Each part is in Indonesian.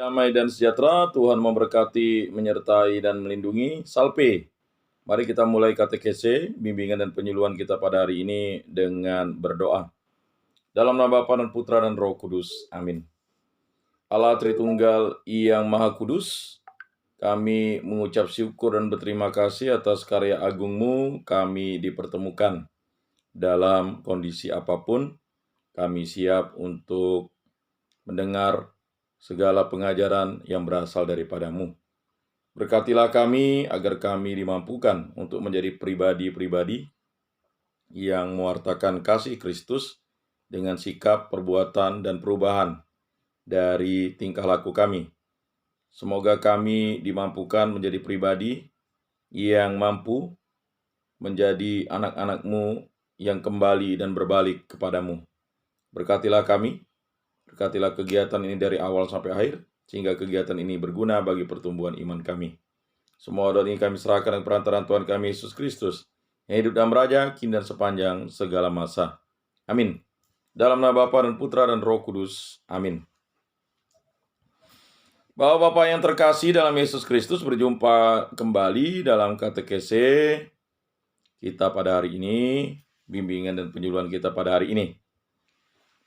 Damai dan sejahtera, Tuhan memberkati, menyertai, dan melindungi. Salpe. Mari kita mulai katekese, bimbingan dan penyuluhan kita pada hari ini dengan berdoa. Dalam nama Bapa dan Putra dan Roh Kudus. Amin. Allah Tritunggal yang Maha Kudus, kami mengucap syukur dan berterima kasih atas karya agungmu. Kami dipertemukan dalam kondisi apapun. Kami siap untuk mendengar segala pengajaran yang berasal daripadamu. Berkatilah kami agar kami dimampukan untuk menjadi pribadi-pribadi yang mewartakan kasih Kristus dengan sikap, perbuatan, dan perubahan dari tingkah laku kami. Semoga kami dimampukan menjadi pribadi yang mampu menjadi anak-anak-Mu yang kembali dan berbalik kepadamu. Berkatilah kami. Berkatilah kegiatan ini dari awal sampai akhir, sehingga kegiatan ini berguna bagi pertumbuhan iman kami. Semua doa ini kami serahkan dengan perantaraan Tuhan kami Yesus Kristus, yang hidup dan meraja, kini dan sepanjang segala masa. Amin. Dalam nama Bapa dan Putra dan Roh Kudus. Amin. Bapak-bapak yang terkasih dalam Yesus Kristus, berjumpa kembali dalam katekese kita pada hari ini, bimbingan dan penyuluhan kita pada hari ini.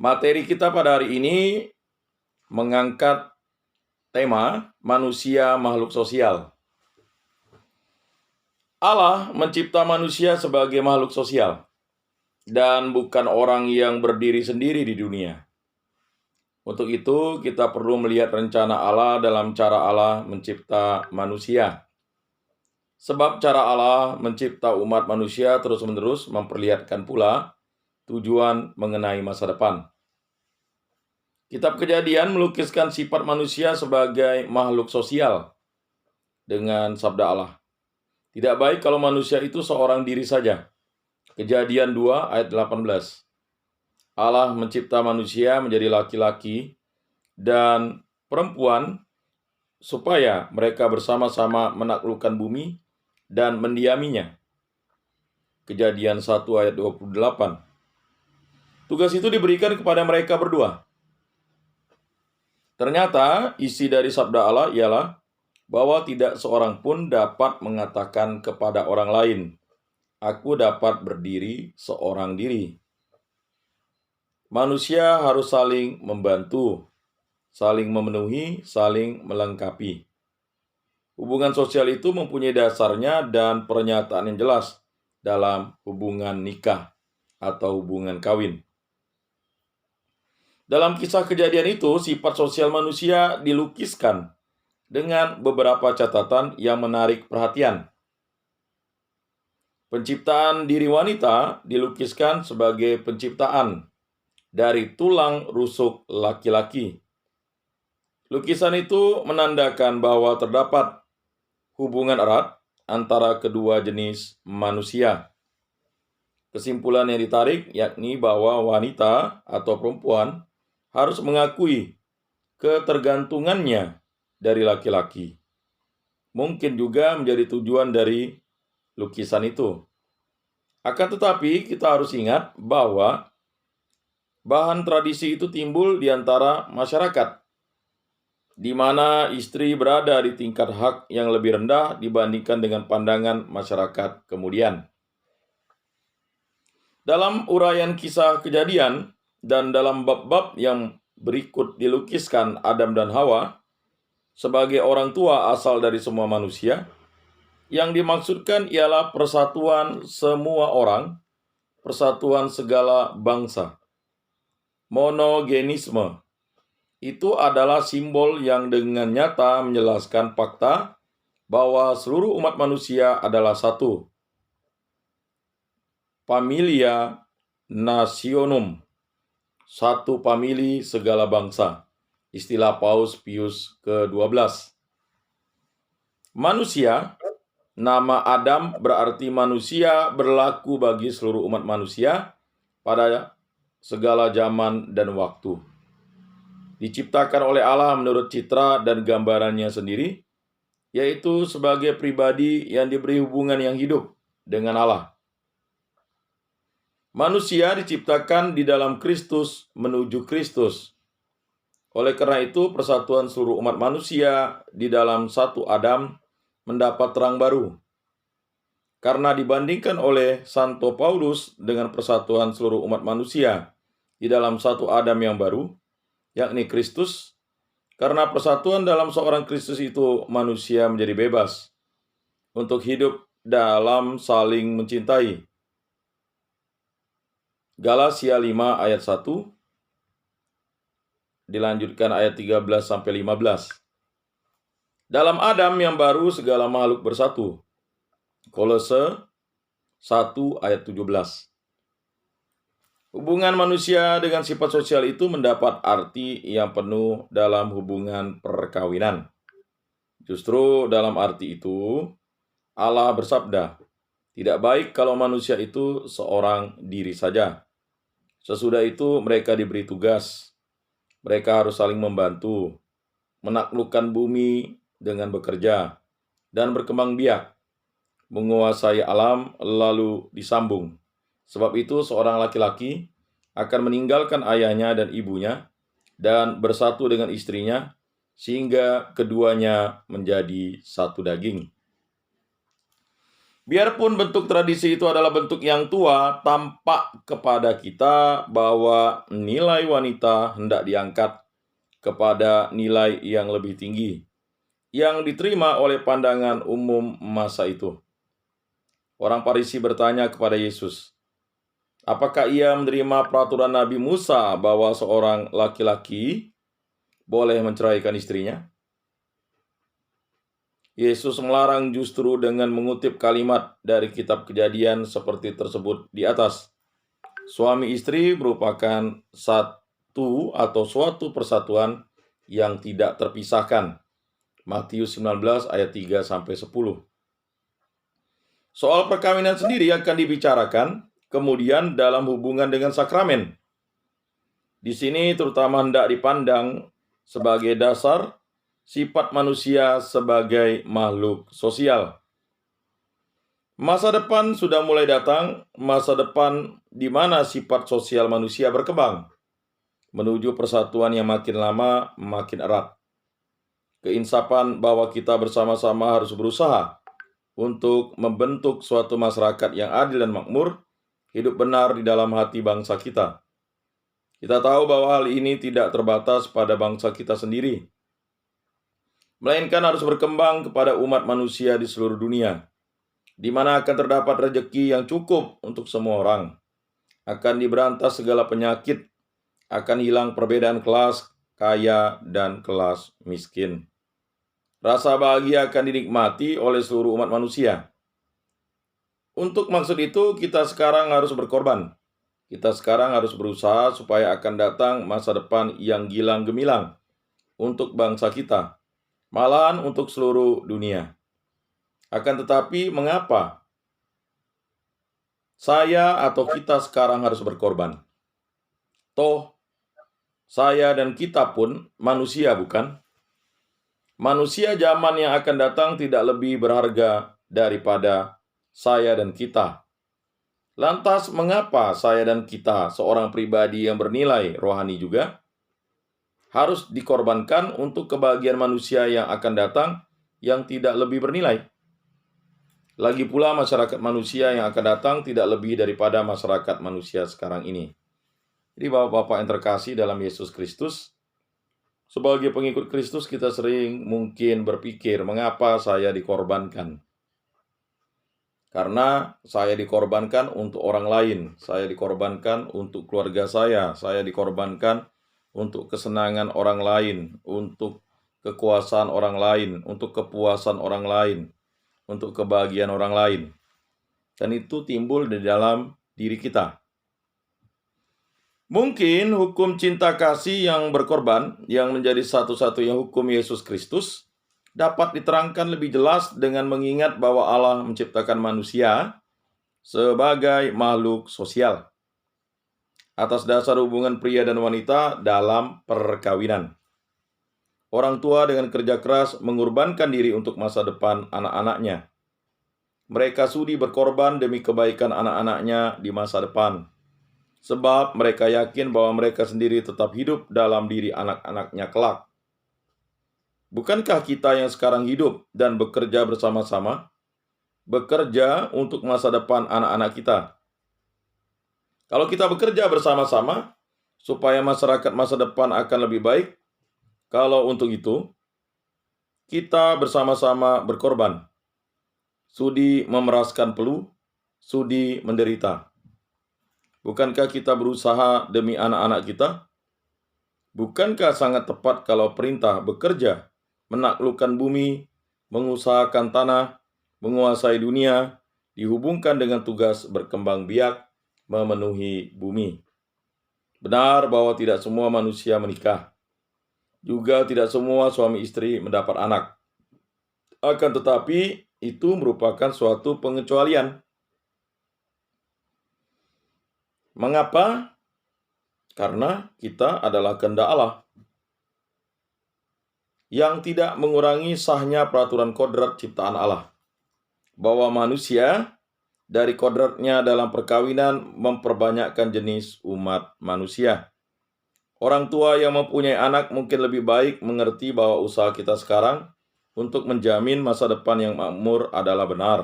Materi kita pada hari ini mengangkat tema manusia makhluk sosial. Allah mencipta manusia sebagai makhluk sosial dan bukan orang yang berdiri sendiri di dunia. Untuk itu, kita perlu melihat rencana Allah dalam cara Allah mencipta manusia. Sebab cara Allah mencipta umat manusia terus-menerus memperlihatkan pula tujuan mengenai masa depan. Kitab Kejadian melukiskan sifat manusia sebagai makhluk sosial dengan sabda Allah. Tidak baik kalau manusia itu seorang diri saja. Kejadian 2 ayat 18. Allah mencipta manusia menjadi laki-laki dan perempuan supaya mereka bersama-sama menaklukkan bumi dan mendiaminya. Kejadian 1 ayat 28. Tugas itu diberikan kepada mereka berdua. Ternyata isi dari sabda Allah ialah bahwa tidak seorang pun dapat mengatakan kepada orang lain, "Aku dapat berdiri seorang diri." Manusia harus saling membantu, saling memenuhi, saling melengkapi. Hubungan sosial itu mempunyai dasarnya dan pernyataan yang jelas dalam hubungan nikah atau hubungan kawin. Dalam kisah Kejadian itu, sifat sosial manusia dilukiskan dengan beberapa catatan yang menarik perhatian. Penciptaan diri wanita dilukiskan sebagai penciptaan dari tulang rusuk laki-laki. Lukisan itu menandakan bahwa terdapat hubungan erat antara kedua jenis manusia. Kesimpulan yang ditarik yakni bahwa wanita atau perempuan harus mengakui ketergantungannya dari laki-laki. Mungkin juga menjadi tujuan dari lukisan itu. Akan tetapi kita harus ingat bahwa bahan tradisi itu timbul di antara masyarakat, di mana istri berada di tingkat hak yang lebih rendah dibandingkan dengan pandangan masyarakat kemudian. Dalam uraian kisah Kejadian dan dalam bab-bab yang berikut dilukiskan Adam dan Hawa sebagai orang tua asal dari semua manusia. Yang dimaksudkan ialah persatuan semua orang, persatuan segala bangsa. Monogenisme itu adalah simbol yang dengan nyata menjelaskan fakta bahwa seluruh umat manusia adalah satu. Familia nationum, satu famili segala bangsa. Istilah Paus Pius ke-12. Manusia, nama Adam berarti manusia berlaku bagi seluruh umat manusia pada segala zaman dan waktu. Diciptakan oleh Allah menurut citra dan gambarannya sendiri, yaitu sebagai pribadi yang diberi hubungan yang hidup dengan Allah. Manusia diciptakan di dalam Kristus menuju Kristus. Oleh karena itu, persatuan seluruh umat manusia di dalam satu Adam mendapat terang baru. Karena dibandingkan oleh Santo Paulus dengan persatuan seluruh umat manusia di dalam satu Adam yang baru, yakni Kristus, karena persatuan dalam seorang Kristus itu manusia menjadi bebas untuk hidup dalam saling mencintai. Galatia 5 ayat 1, dilanjutkan ayat 13 sampai 15. Dalam Adam yang baru segala makhluk bersatu. Kolose 1 ayat 17. Hubungan manusia dengan sifat sosial itu mendapat arti yang penuh dalam hubungan perkawinan. Justru dalam arti itu, Allah bersabda, "Tidak baik kalau manusia itu seorang diri saja." Sesudah itu mereka diberi tugas. Mereka harus saling membantu, menaklukkan bumi dengan bekerja, dan berkembang biak, menguasai alam, lalu disambung. Sebab itu seorang laki-laki akan meninggalkan ayahnya dan ibunya dan bersatu dengan istrinya, sehingga keduanya menjadi satu daging. Biarpun bentuk tradisi itu adalah bentuk yang tua, tampak kepada kita bahwa nilai wanita hendak diangkat kepada nilai yang lebih tinggi, yang diterima oleh pandangan umum masa itu. Orang Farisi bertanya kepada Yesus, apakah ia menerima peraturan Nabi Musa bahwa seorang laki-laki boleh menceraikan istrinya? Yesus melarang justru dengan mengutip kalimat dari kitab Kejadian seperti tersebut di atas. Suami istri merupakan satu atau suatu persatuan yang tidak terpisahkan. Matius 19 ayat 3 sampai 10. Soal perkawinan sendiri akan dibicarakan kemudian dalam hubungan dengan sakramen. Di sini terutama hendak dipandang sebagai dasar sifat manusia sebagai makhluk sosial. Masa depan sudah mulai datang, masa depan di mana sifat sosial manusia berkembang menuju persatuan yang makin lama makin erat. Keinsapan bahwa kita bersama-sama harus berusaha untuk membentuk suatu masyarakat yang adil dan makmur, hidup benar di dalam hati bangsa kita. Kita tahu bahwa hal ini tidak terbatas pada bangsa kita sendiri, melainkan harus berkembang kepada umat manusia di seluruh dunia, di mana akan terdapat rezeki yang cukup untuk semua orang. Akan diberantas segala penyakit, akan hilang perbedaan kelas kaya dan kelas miskin. Rasa bahagia akan dinikmati oleh seluruh umat manusia. Untuk maksud itu, kita sekarang harus berkorban. Kita sekarang harus berusaha supaya akan datang masa depan yang gilang gemilang untuk bangsa kita, malahan untuk seluruh dunia. Akan tetapi, mengapa saya atau kita sekarang harus berkorban? Toh, saya dan kita pun manusia, bukan? Manusia zaman yang akan datang tidak lebih berharga daripada saya dan kita. Lantas, mengapa saya dan kita, seorang pribadi yang bernilai rohani juga, harus dikorbankan untuk kebahagiaan manusia yang akan datang yang tidak lebih bernilai? Lagi pula masyarakat manusia yang akan datang tidak lebih daripada masyarakat manusia sekarang ini. Jadi Bapak-Bapak yang terkasih dalam Yesus Kristus, sebagai pengikut Kristus kita sering mungkin berpikir, mengapa saya dikorbankan? Karena saya dikorbankan untuk orang lain, saya dikorbankan untuk keluarga saya dikorbankan untuk kesenangan orang lain, untuk kekuasaan orang lain, untuk kepuasan orang lain, untuk kebahagiaan orang lain. Dan itu timbul di dalam diri kita. Mungkin hukum cinta kasih yang berkorban, yang menjadi satu-satunya hukum Yesus Kristus, dapat diterangkan lebih jelas dengan mengingat bahwa Allah menciptakan manusia sebagai makhluk sosial atas dasar hubungan pria dan wanita dalam perkawinan. Orang tua dengan kerja keras mengorbankan diri untuk masa depan anak-anaknya. Mereka sudi berkorban demi kebaikan anak-anaknya di masa depan. sebab mereka yakin bahwa mereka sendiri tetap hidup dalam diri anak-anaknya kelak. Bukankah kita yang sekarang hidup dan bekerja bersama-sama, bekerja untuk masa depan anak-anak kita? Kalau kita bekerja bersama-sama, supaya masyarakat masa depan akan lebih baik, kalau untuk itu, kita bersama-sama berkorban. Sudi memeraskan peluh, sudi menderita. Bukankah kita berusaha demi anak-anak kita? Bukankah sangat tepat kalau perintah bekerja, menaklukkan bumi, mengusahakan tanah, menguasai dunia, dihubungkan dengan tugas berkembang biak, memenuhi bumi? Benar bahwa tidak semua manusia menikah. Juga tidak semua suami istri mendapat anak. Akan tetapi, itu merupakan suatu pengecualian. Mengapa? Karena kita adalah kehendak Allah yang tidak mengurangi sahnya peraturan kodrat ciptaan Allah, bahwa manusia dari kodratnya dalam perkawinan memperbanyakkan jenis umat manusia. Orang tua yang mempunyai anak mungkin lebih baik mengerti bahwa usaha kita sekarang untuk menjamin masa depan yang makmur adalah benar.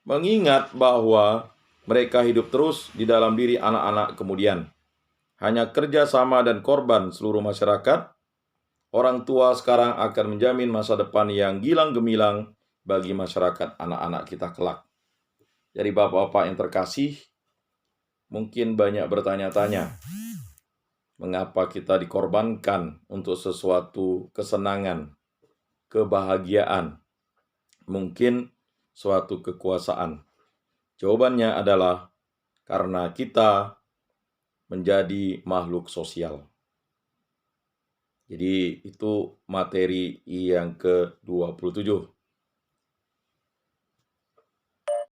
Mengingat bahwa mereka hidup terus di dalam diri anak-anak kemudian. Hanya kerja sama dan korban seluruh masyarakat, orang tua sekarang akan menjamin masa depan yang gilang gemilang bagi masyarakat anak-anak kita kelak. Jadi bapak-bapak yang terkasih, mungkin banyak bertanya-tanya, mengapa kita dikorbankan untuk sesuatu kesenangan, kebahagiaan, mungkin suatu kekuasaan? Jawabannya adalah karena kita menjadi makhluk sosial. Jadi itu materi yang ke-27.